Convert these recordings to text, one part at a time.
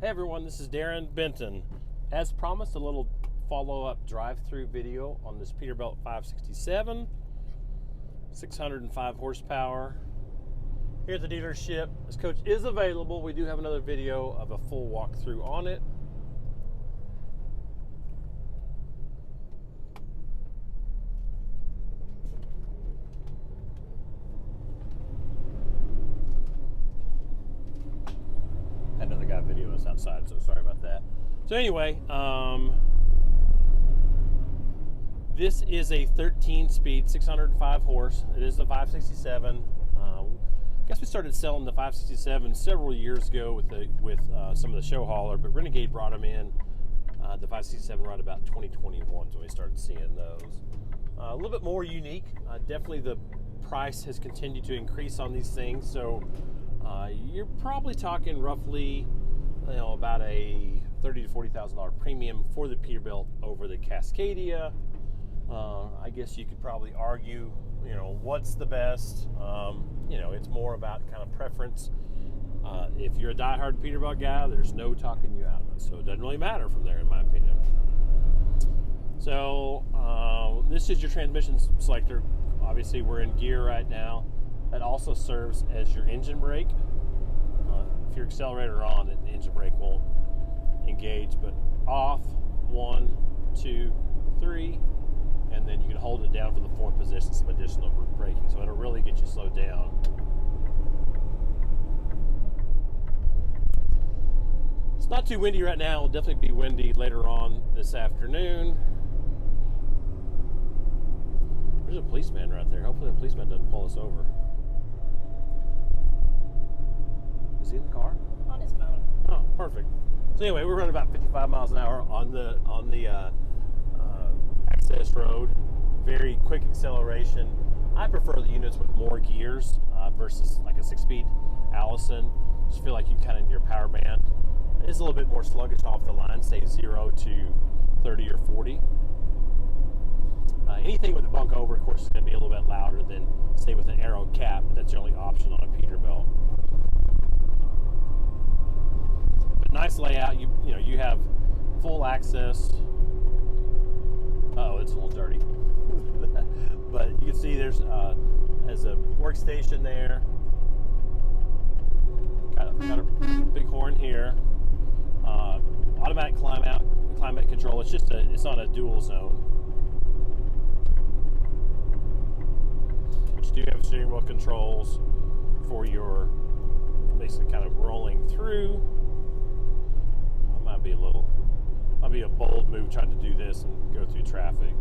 Hey everyone, this is Darren Benton. As promised, a little follow-up drive-through video on this Peterbilt 567, 605 horsepower. Here at the dealership, this coach is available. We do have another video of a full walkthrough on it. Another guy videoing us outside, so sorry about that. So anyway, this is a 13-speed, 605 horse. It is the 567. I guess we started selling the 567 several years ago with some of the show hauler, but Renegade brought them in the 567 right about 2021 when we started seeing those. A little bit more unique. Definitely the price has continued to increase on these things, so you're probably talking roughly, about a $30,000 to $40,000 premium for the Peterbilt over the Cascadia. I guess you could probably argue, what's the best? It's more about kind of preference. If you're a diehard Peterbilt guy, there's no talking you out of it, so it doesn't really matter from there, in my opinion. So this is your transmission selector. Obviously, we're in gear right now. That also serves as your engine brake. If your accelerator on, the engine brake won't engage, but off, 1, 2, 3, and then you can hold it down for the fourth position, some additional braking, so it'll really get you slowed down. It's not too windy right now. It'll definitely be windy later on this afternoon. There's a policeman right there. Hopefully the policeman doesn't pull us over. Is he in the car? On his phone. Oh, perfect. So anyway, we're running about 55 miles an hour on the access road. Very quick acceleration. I prefer the units with more gears versus like a 6-speed Allison. Just feel like you kind of in your power band. It's a little bit more sluggish off the line, say 0 to 30 or 40. Anything with a bunk over, of course, is going to be a little bit louder than, say, with an aero cap, but that's the only option on a Peterbilt. But nice layout. You have full access. Uh-oh, it's a little dirty. But you can see there's a workstation there. Got a big horn here. Automatic climate control. It's not a dual zone. You do have steering wheel controls for your basically kind of rolling through. Might be a bold move trying to do this and go through traffic.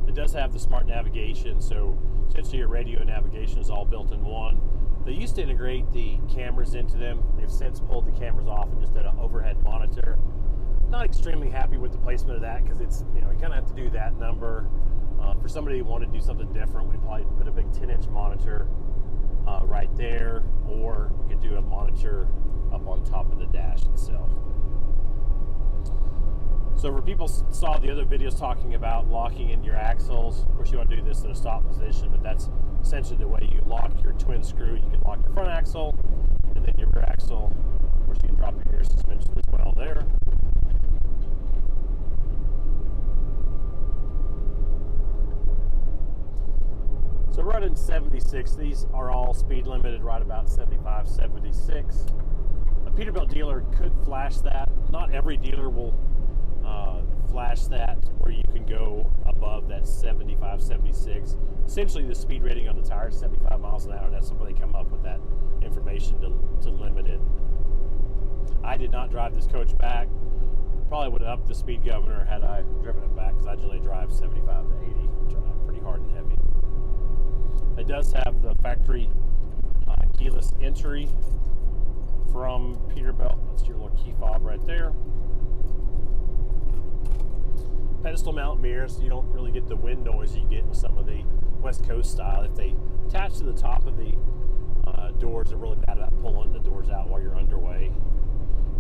It does have the smart navigation, so essentially your radio navigation is all built in one. They used to integrate the cameras into them. They've since pulled the cameras off and just did an overhead monitor. Not extremely happy with the placement of that because it's, you kind of have to do that number. For somebody who wanted to do something different, we'd probably put a big 10-inch monitor right there, or we could do a monitor up on top of the dash itself. So for people saw the other videos talking about locking in your axles, of course you want to do this in a stop position, but that's essentially the way you lock your twin screw. You can lock your front axle and then your rear axle. Of course you can drop your rear suspension as well there. So we're running 76. These are all speed limited right about 75, 76. A Peterbilt dealer could flash that. Not every dealer will flash that where you can go above that 75, 76. Essentially the speed rating on the tire is 75 miles an hour, and that's somebody come up with that information to limit it. I did not drive this coach back. Probably would have upped the speed governor had I driven it back, because I generally drive 75 to 80, which are pretty hard and heavy. It does have the factory keyless entry from Peterbilt. That's your little key fob right there. Pedestal mount mirrors, so you don't really get the wind noise you get with some of the West Coast style. If they attach to the top of the doors, they're really bad about pulling the doors out while you're underway.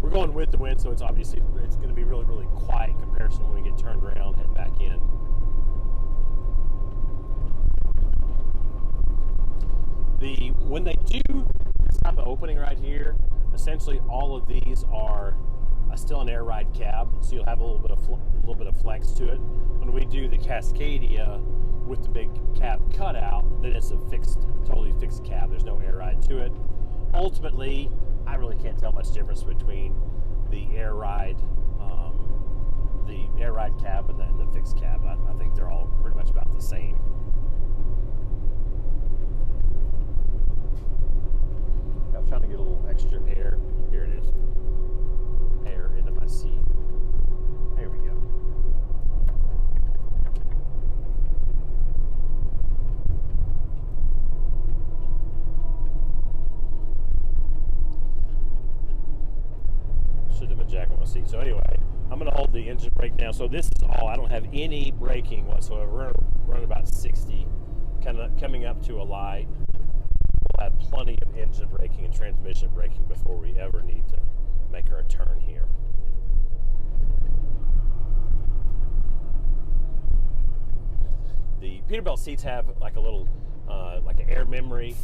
We're going with the wind, so it's going to be really, really quiet in comparison when we get turned around, head back in. When they do this type of opening right here, essentially all of these are still an air ride cab, so you'll have a little bit of flex to it. When we do the Cascadia with the big cab cutout, then it's a totally fixed cab. There's no air ride to it. Ultimately, I really can't tell much difference between the air ride cab and the fixed cab. I think they're all pretty much about the same. I'm trying to get a little extra air. Here it is. Air into my seat. There we go. Should have a jack on my seat. So anyway, I'm going to hold the engine brake down. So this is all. I don't have any braking whatsoever. We're running about 60, kind of coming up to a light. We'll have plenty of engine braking and transmission braking before we ever need to make our turn here. The Peterbilt seats have like a little, like an air memory,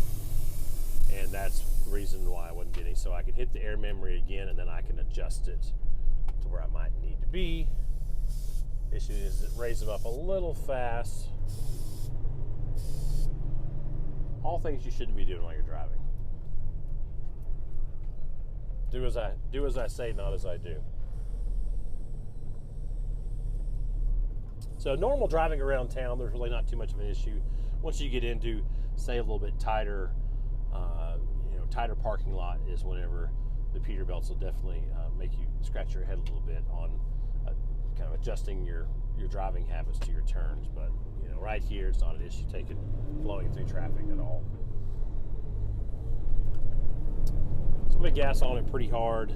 and that's the reason why I wouldn't get any. So I can hit the air memory again, and then I can adjust it to where I might need to be. Issue is it raises them up a little fast. All things you shouldn't be doing while you're driving. Do as I say, not as I do. So normal driving around town, there's really not too much of an issue. Once you get into, say, a little bit tighter, tighter parking lot is whenever the Peterbilts will definitely make you scratch your head a little bit on kind of adjusting your driving habits to your turns. But right here, it's not an issue flowing through traffic at all. So I'm gonna gas on it pretty hard.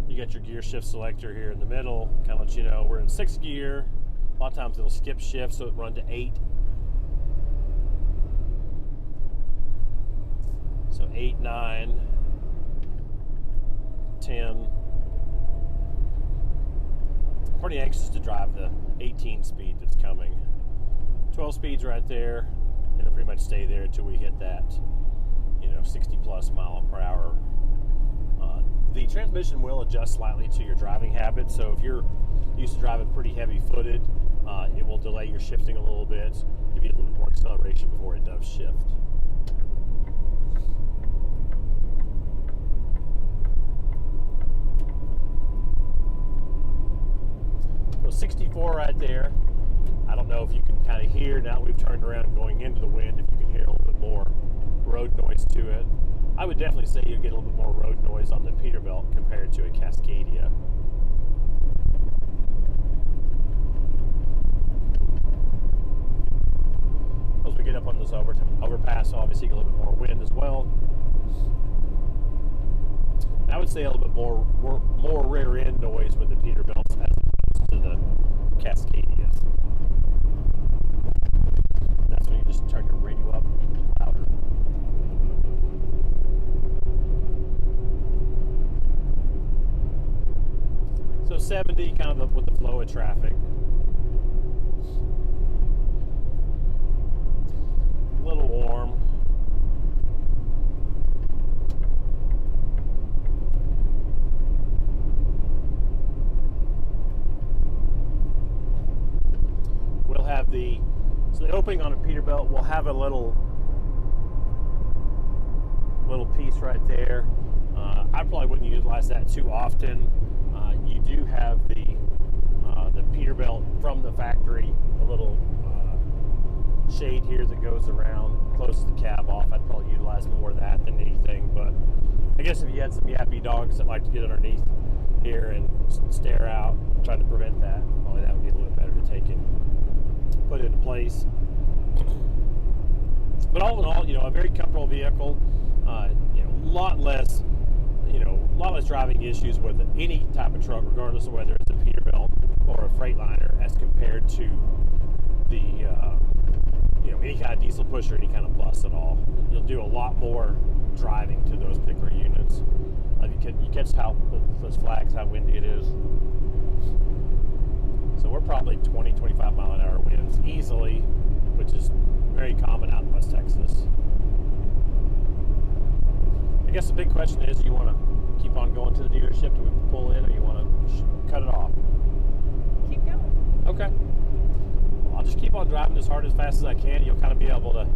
You got your gear shift selector here in the middle, kind of let you know we're in 6th gear. A lot of times it'll skip shift, so it run to 8. So 8, 9, 10. Pretty anxious to drive the 18 speed that's coming. 12 speed's right there. It'll pretty much stay there until we hit that, 60 plus mile per hour. The transmission will adjust slightly to your driving habits. So if you're used to driving pretty heavy footed, it will delay your shifting a little bit, give you a little bit more acceleration before it does shift. So 64 right there. I don't know if you can kind of hear, now that we've turned around going into the wind, if you can hear a little bit more road noise to it. I would definitely say you get a little bit more road noise on the Peterbilt compared to a Cascadia. As we get up on this overpass, obviously you get a little bit more wind as well. I would say a little bit more rear end noise with the Peterbilts as opposed to the Cascadias. That's when you just turn your radio up louder. So 70, kind of with the flow of traffic. A little warm. We'll have the opening on a Peterbilt, we'll have a little piece right there. I probably wouldn't utilize that too often. You do have the Peterbilt from the factory, a little shade here that goes around, closes the cab off. I'd probably utilize more of that than anything. But I guess if you had some yappy dogs that like to get underneath here and stare out, trying to prevent that, probably that would be a little bit better to take and put into place. But all in all, a very comfortable vehicle. A lot less driving issues with any type of truck, regardless of whether it's a Peterbilt or a Freightliner, as compared to the any kind of diesel push or any kind of bus at all. You'll do a lot more driving to those particular units. You catch how those flags, how windy it is. So we're probably 20, 25 mile an hour winds easily, which is very common out in West Texas. I guess the big question is, you want to keep on going to the dealership till we pull in, or you want to cut it off? Keep going. Okay. Well, I'll just keep on driving as hard as fast as I can. You'll kind of be able to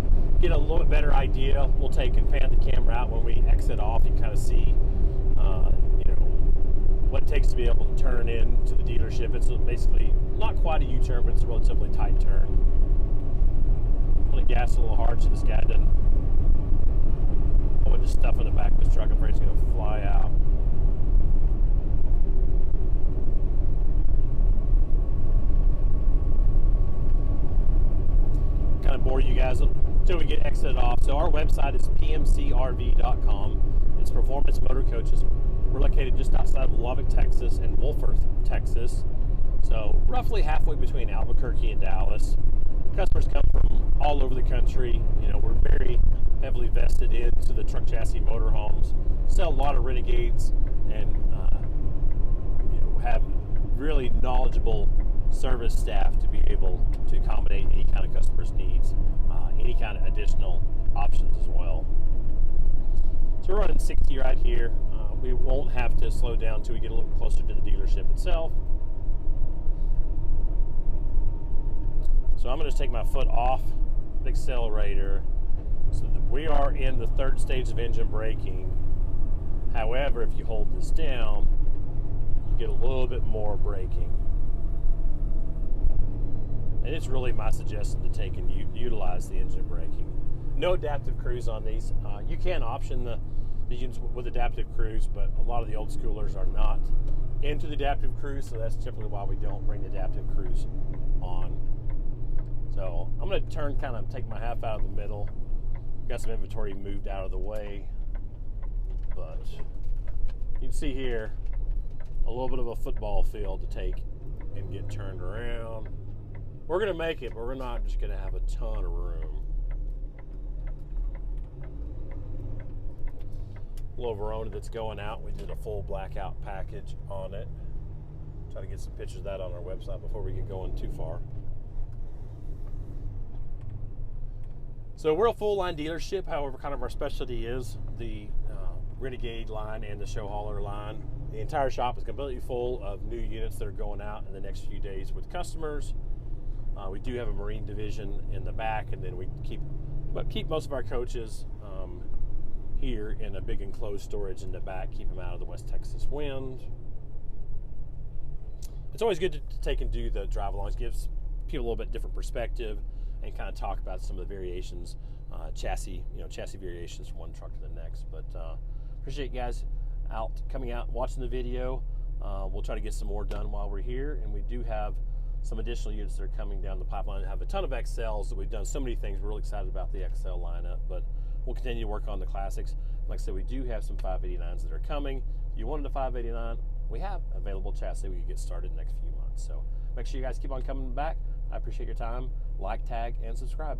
get a little bit better idea. We'll take and pan the camera out when we exit off. You can kind of see, what it takes to be able to turn into the dealership. It's basically not quite a U-turn, but it's a relatively tight turn. I'm going to gas a little hard so this guy doesn't put the stuff in the back of his truck. I'm afraid he's going to fly out. Kind of bore you guys until we get exited off. So our website is pmcrv.com. It's Performance Motor Coaches. We're located just outside of Lubbock, Texas, and Wolford, Texas. So roughly halfway between Albuquerque and Dallas. Customers come from all over the country. We're very heavily vested into the truck chassis motorhomes. Sell a lot of Renegades, and have really knowledgeable service staff to be able to accommodate any kind of customer's needs, any kind of additional options as well. So we're running 60 right here. We won't have to slow down until we get a little closer to the dealership itself. So I'm going to take my foot off the accelerator. So that we are in the third stage of engine braking. However, if you hold this down, you get a little bit more braking. And it's really my suggestion to take and utilize the engine braking. No adaptive cruise on these. You can option the units with adaptive cruise, but a lot of the old schoolers are not into the adaptive cruise, so that's typically why we don't bring the adaptive cruise on. So I'm going to take my half out of the middle. Got some inventory moved out of the way, but you can see here a little bit of a football field to take and get turned around. We're going to make it, but we're not just going to have a ton of room. Little Verona that's going out. We did a full blackout package on it. Try to get some pictures of that on our website before we get going too far. So we're a full line dealership. However, kind of our specialty is the Renegade line and the show hauler line. The entire shop is completely full of new units that are going out in the next few days with customers. We do have a marine division in the back, and then we keep most of our coaches here in a big enclosed storage in the back, keep them out of the West Texas wind. It's always good to take and do the drive-alongs. Gives people a little bit different perspective and kind of talk about some of the variations, chassis variations from one truck to the next. But appreciate you guys coming out, watching the video. We'll try to get some more done while we're here, and we do have some additional units that are coming down the pipeline. We have a ton of XLs that we've done so many things. We're really excited about the XL lineup, but we'll continue to work on the classics. Like I said, we do have some 589s that are coming. If you wanted a 589, we have available chassis. We can get started in the next few months. So make sure you guys keep on coming back. I appreciate your time. Like, tag, and subscribe.